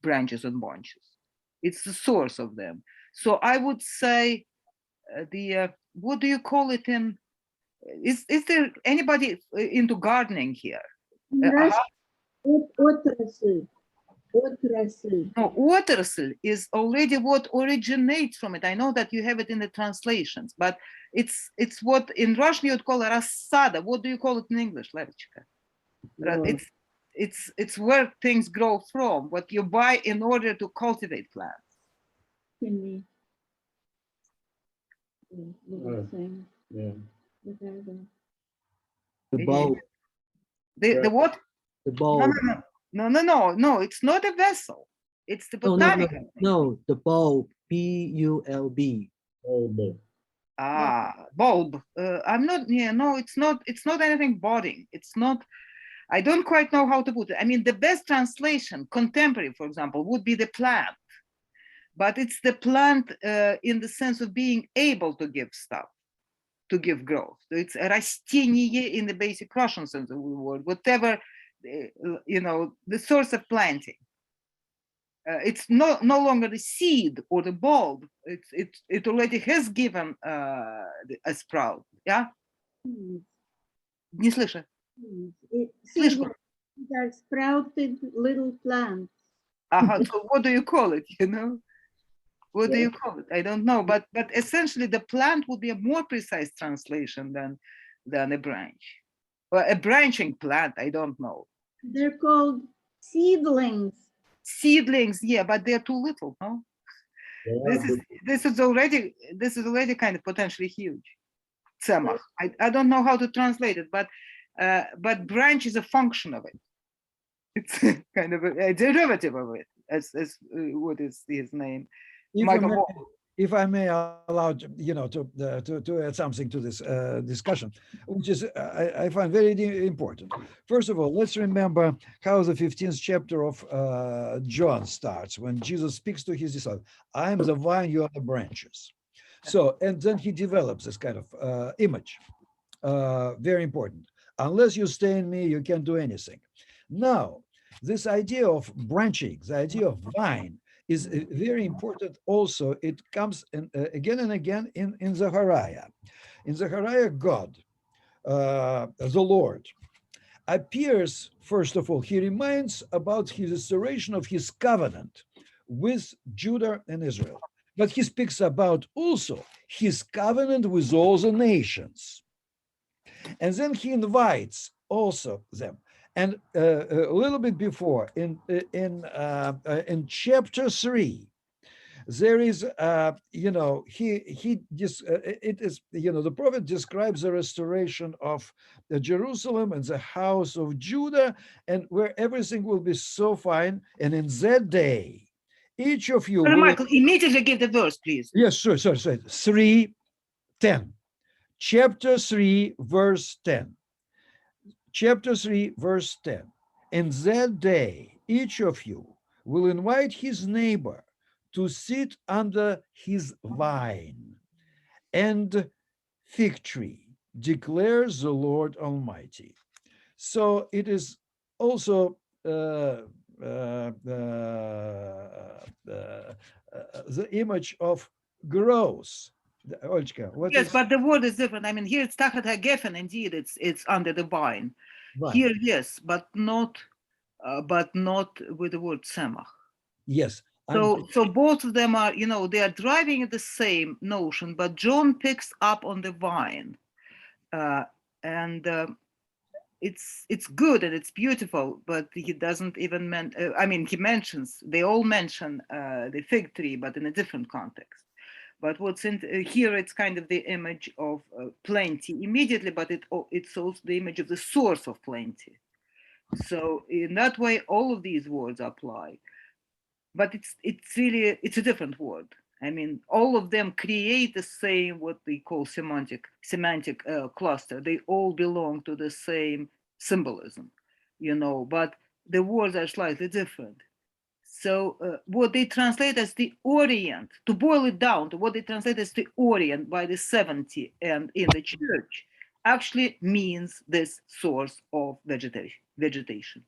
branches and bunches. It's the source of them. So I would say what do you call it in, is there anybody into gardening here? No, otrasl is already what originates from it. I know that you have it in the translations, but it's what in Russian you would call a rassada. What do you call it in English, Levchika? It's where things grow from, what you buy in order to cultivate plants. The bulb. The what? The bulb. No, it's not a vessel. It's the botanical. No, the bulb, B-U-L-B. Bulb. I'm not, no, it's not anything budding. It's not, I don't quite know how to put it. I mean, the best translation, contemporary, for example, would be the plant. but it's the plant in the sense of being able to give stuff, to give growth. So it's a растение in the basic Russian sense of the word, whatever, the source of planting. It's no longer the seed or the bulb. It already has given a sprout. Yeah? Не слышу. Слышно. These are sprouted little plants. So what do you call it, What do you call it? I don't know, but essentially the plant would be a more precise translation than a branch. Well, a branching plant, I don't know. They're called seedlings. Seedlings, yeah, but they're too little, no? This is already kind of potentially huge. Tsemach. I don't know how to translate it, but branch is a function of it. It's kind of a derivative of it, as what is his name? If I may allow to add something to this discussion, which is I find very important. First of all, let's remember how the 15th chapter of John starts when Jesus speaks to his disciples. I am the vine, you are the branches. So, and then he develops this kind of image, very important. Unless you stay in me, you can't do anything. Now, this idea of branching, the idea of vine, is very important also. It comes in, again and again in Zechariah. In Zechariah, God, the Lord, appears, first of all, he reminds about his restoration of his covenant with Judah and Israel. But he speaks about also his covenant with all the nations. And then he invites also them. And a little bit before, in chapter 3, there is, it is, the prophet describes the restoration of Jerusalem and the house of Judah, and where everything will be so fine. And in that day, each of you will... Michael, immediately give the verse, please. Yes, sure. 3:10. Chapter 3, verse 10. Chapter 3, verse 10. In that day, each of you will invite his neighbor to sit under his vine and fig tree, declares the Lord Almighty. So it is also the image of growth. Olchka, but the word is different. I mean, here it's tachat hagefen. Indeed, it's under the vine. Right. Here, yes, but not with the word semach. Yes. So both of them are, they are driving at the same notion, but John picks up on the vine, and it's good and it's beautiful, but he doesn't even they all mention the fig tree, but in a different context. But what's in here, it's kind of the image of plenty immediately, but it's also the image of the source of plenty. So in that way, all of these words apply. But it's a different word. I mean, all of them create the same, what they call semantic cluster. They all belong to the same symbolism, but the words are slightly different. So what they translate as the Orient, to boil it down to what they translate as the Orient by the 70 and in the church, actually means this source of vegetation.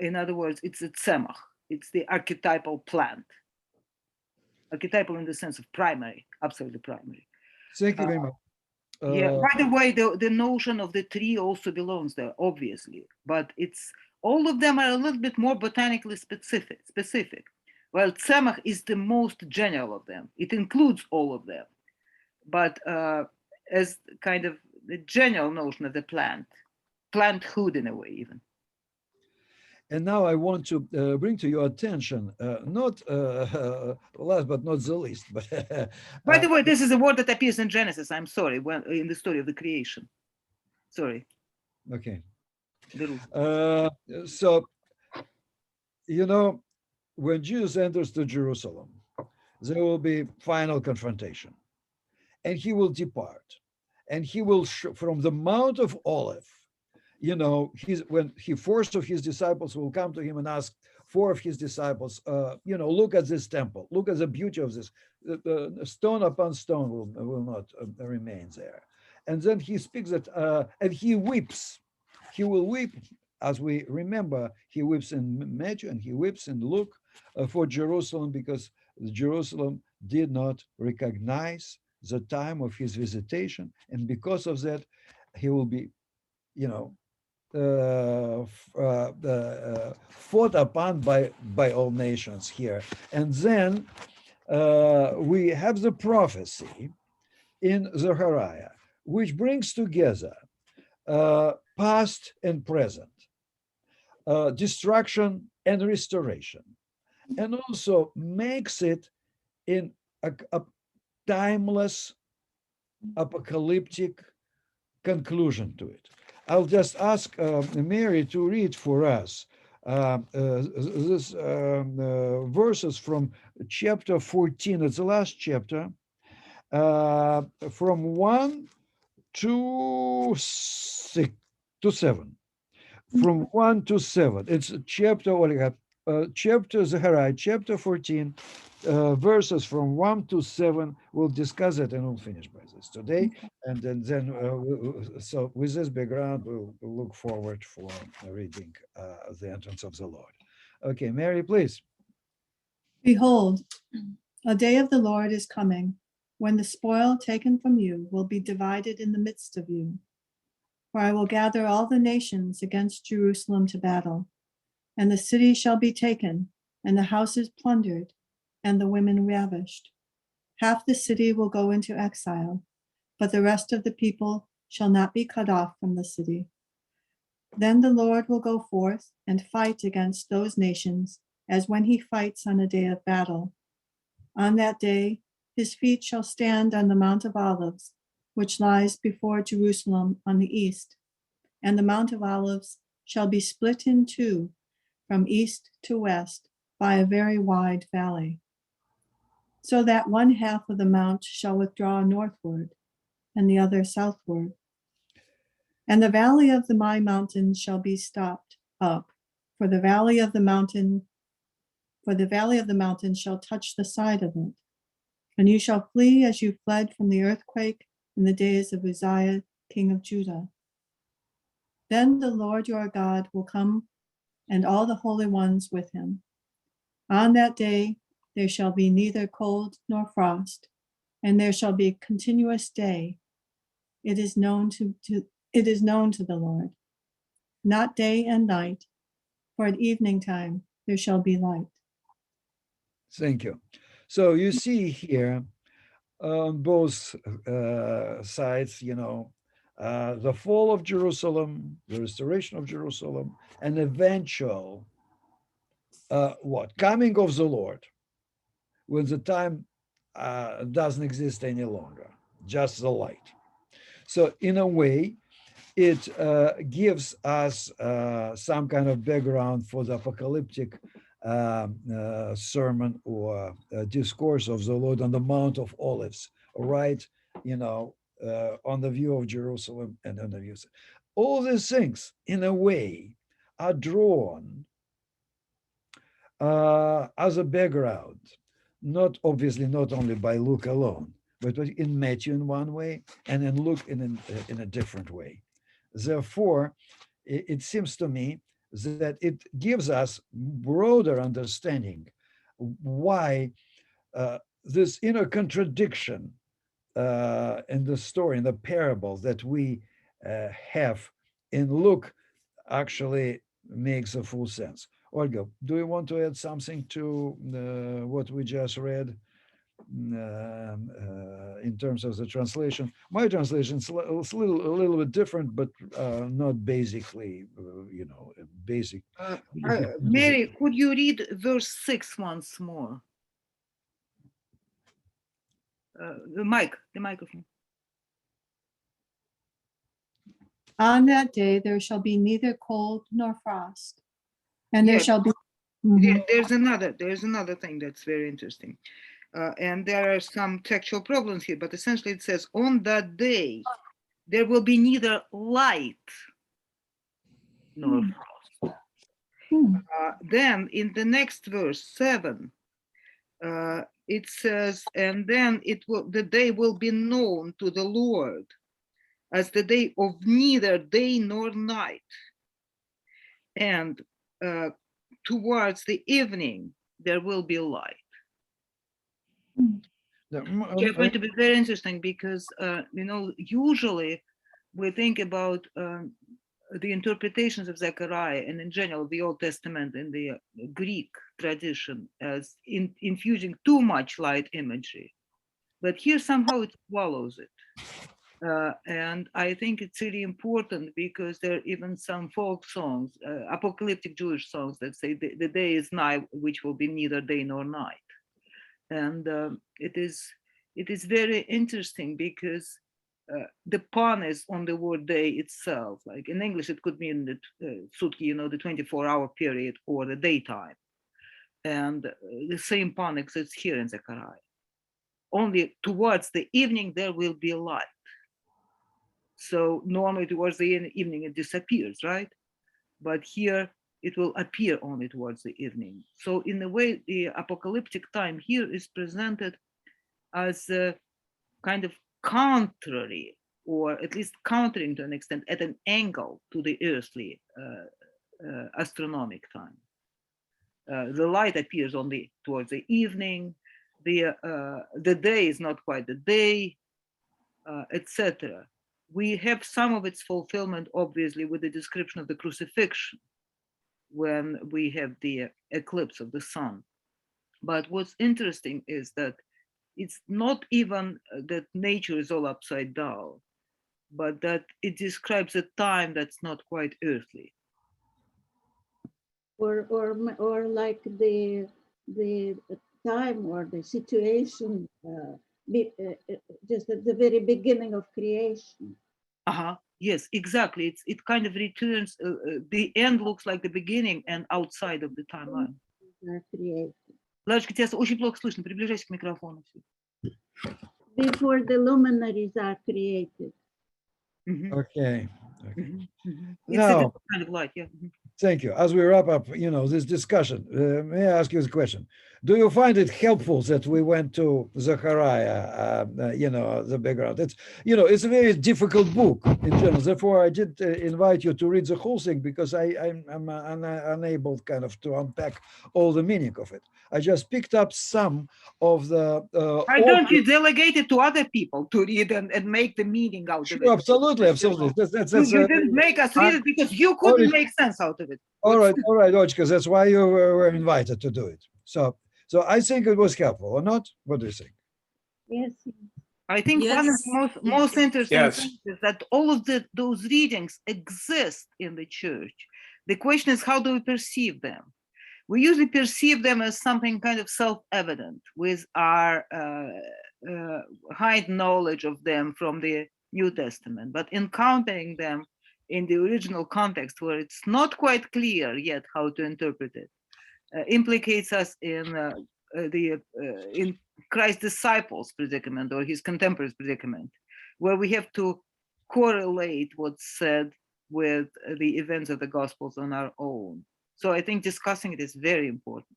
In other words, it's a tzemach. It's the archetypal plant. Archetypal in the sense of primary, absolutely primary. Thank you very much. By the way, the notion of the tree also belongs there, obviously, but all of them are a little bit more botanically specific. Well, tzemach is the most general of them. It includes all of them, but as kind of the general notion of the planthood in a way, even. And now I want to bring to your attention, not last but not the least, but... By the way, this is a word that appears in Genesis, I'm sorry, in the story of the creation. Sorry. Okay. So, when Jesus enters to Jerusalem, there will be final confrontation, and he will depart, and he will, from the Mount of Olives, when he forced of his disciples will come to him and ask four of his disciples, look at this temple, look at the beauty of this. The stone upon stone will not remain there. And then he speaks that, and he weeps. He will weep, as we remember, he weeps in Matthew and he weeps in Luke for Jerusalem, because Jerusalem did not recognize the time of his visitation. And because of that, he will be, fought upon by all nations here. And then we have the prophecy in Zechariah, which brings together past and present, destruction and restoration, and also makes it in a timeless apocalyptic conclusion to it. I'll just ask Mary to read for us this verses from chapter 14. It's the last chapter, from 1 to 7. From 1 to 7. It's chapter, Olga, chapter Zechariah, chapter 14, verses from 1 to 7. We'll discuss it and we'll finish by this today. And then so with this background, we'll look forward for reading the entrance of the Lord. Okay, Mary, please. Behold, a day of the Lord is coming, when the spoil taken from you will be divided in the midst of you. For I will gather all the nations against Jerusalem to battle, and the city shall be taken, and the houses plundered, and the women ravished. Half the city will go into exile, but the rest of the people shall not be cut off from the city. Then the Lord will go forth and fight against those nations, as when he fights on a day of battle. On that day, his feet shall stand on the Mount of Olives, which lies before Jerusalem on the east. And the Mount of Olives shall be split in two from east to west by a very wide valley, so that one half of the mount shall withdraw northward and the other southward. And the valley of the my mountain shall be stopped up, for the valley of the mountain shall touch the side of it. And you shall flee as you fled from the earthquake in the days of Uzziah, king of Judah. Then the Lord your God will come, and all the holy ones with him. On that day there shall be neither cold nor frost, and there shall be a continuous day. It is known to the Lord, not day and night, for at evening time there shall be light. Thank you. So you see here on both sides, the fall of Jerusalem, the restoration of Jerusalem, and eventual coming of the Lord, when the time doesn't exist any longer, just the light. So in a way, it gives us some kind of background for the apocalyptic sermon or discourse of the Lord on the Mount of Olives, right? On the view of Jerusalem and on the view. All these things, in a way, are drawn as a background, not only by Luke alone, but in Matthew in one way and in Luke in a different way. Therefore, it seems to me that it gives us broader understanding why this inner contradiction in the story, in the parable that we have in Luke actually makes a full sense. Olga, do you want to add something to what we just read in terms of the translation? My translation is a little bit different, but not basically, basic. Mary, could you read verse 6 once more? The microphone. On that day there shall be neither cold nor frost, and there Yes. shall be. Mhm. There's another thing that's very interesting. And there are some textual problems here, but essentially it says, on that day, there will be neither light nor frost. Hmm. Then in the next verse, 7, it says, and then the day will be known to the Lord as the day of neither day nor night. And towards the evening, there will be light. Which I find to be very interesting because, usually we think about the interpretations of Zechariah and in general the Old Testament and the Greek tradition as infusing too much light imagery. But here somehow it swallows it. And I think it's really important because there are even some folk songs, apocalyptic Jewish songs that say the day is nigh, which will be neither day nor night. And it is very interesting because the pun is on the word day itself. Like in English, it could mean the sutki, the 24-hour period or the daytime. And the same pun exists here in Zechariah. Only towards the evening, there will be light. So normally towards the evening, it disappears, right? But here, it will appear only towards the evening. So in a way, the apocalyptic time here is presented as a kind of contrary, or at least countering to an extent, at an angle to the earthly astronomic time. The light appears only towards the evening. The day is not quite the day, etc. We have some of its fulfillment, obviously, with the description of the crucifixion, when we have the eclipse of the sun. But what's interesting is that it's not even that nature is all upside down, but that it describes a time that's not quite earthly. Or like the time or the situation just at the very beginning of creation. Yes, exactly. It kind of returns. The end looks like the beginning and outside of the timeline. Created. Ладушка, тебя очень плохо слышно. Приближайся к микрофону. Before the luminaries are created. Okay. It's Now, a different kind of light, yeah. thank you. As we wrap up, this discussion, may I ask you a question? Do you find it helpful that we went to Zechariah, the background? It's a very difficult book in general. Therefore, I did invite you to read the whole thing because I'm unable kind of to unpack all the meaning of it. I just picked up some of the... Why don't you delegate it to other people to read and make the meaning out of it? Absolutely. You didn't make us read it because you couldn't make sense out of it. All right, Ochka, that's why you were invited to do it. So I think it was helpful, or not? What do you think? Yes. I think one of the most interesting things is that all of those readings exist in the church. The question is, how do we perceive them? We usually perceive them as something kind of self-evident with our high knowledge of them from the New Testament, but encountering them in the original context where it's not quite clear yet how to interpret it, implicates us in Christ's disciples' predicament or his contemporaries' predicament, where we have to correlate what's said with the events of the Gospels on our own. So I think discussing it is very important.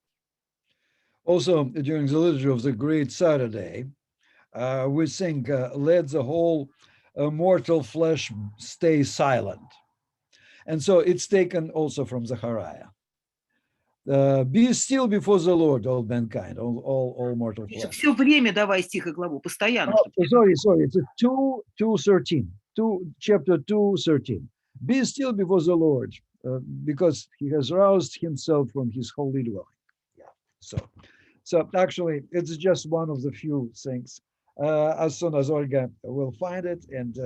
Also, during the liturgy of the Great Saturday, we sing, let the whole mortal flesh stay silent. And so it's taken also from Zechariah. Be still before the Lord, all mankind, all mortal flesh. Все время давай стих и главу, постоянно. Sorry, it's 2:13, chapter 2:13. Be still before the Lord, because he has roused himself from his holy dwelling. Yeah. So actually, it's just one of the few things. As soon as Olga will find it and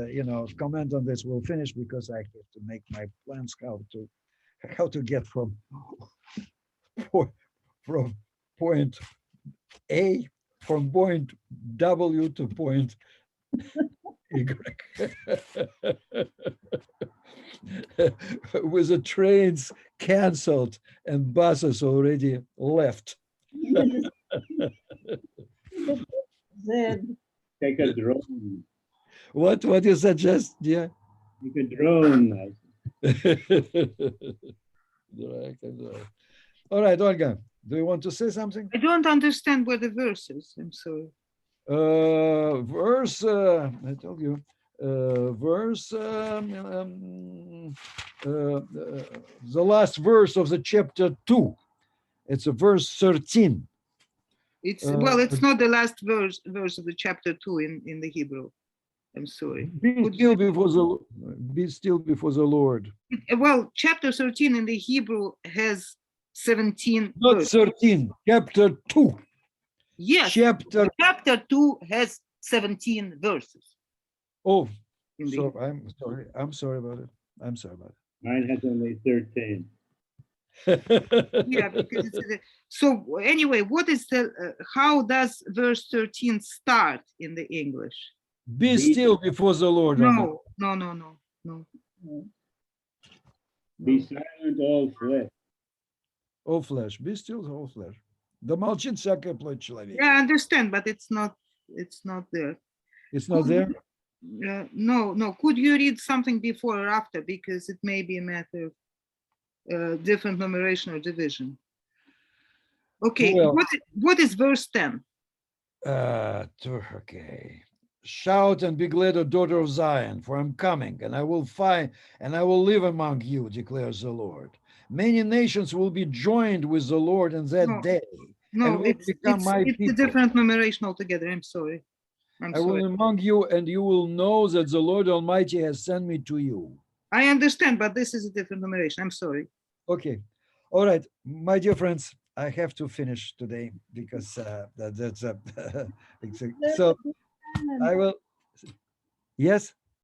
comment on this, we'll finish because I have to make my plans how to get from point A, from point W to point Y. With the trains canceled and buses already left. Take a drone. What you suggest? Yeah. Take a drone. All right, Olga, do you want to say something? I don't understand what the verse is. I'm sorry. Verse, I told you, verse, the last verse of the chapter 2. It's a verse 13. It's well, it's Uh, not the last verse of the chapter 2 in the Hebrew. I'm sorry. Be Could still you- before the, be still before the Lord. Well, chapter 13 in the Hebrew has 17 Not verses. 13, chapter 2. Yes, Chapter, chapter 2 has 17 verses. oh, In the so I'm sorry about it. I'm sorry about Mine has only 13. it. Yeah, because so anyway, what is the how does verse 13 start in the English? Be still before the Lord. Olga. No. Be silent, all flesh. О flesh, be still, all flesh. Да молчит всякая плоть человека. Yeah, I understand, but it's not there. It's not there? No. Could you read something before or after? Because it may be a matter of different numeration or division. Okay, Well- what is verse 10? Okay. Shout and be glad, O daughter of Zion, for I'm coming, and I will find, and I will live among you, declares the Lord. Many nations will be joined with the Lord in that No, day. No, and will become my it's a people. different numeration altogether. I'm sorry. I'm I will sorry. among you, and you will know that the Lord Almighty has sent me to you. I understand, but this is a different numeration. I'm sorry. Okay. All right, my dear friends, I have to finish today because that's so I will. Yes.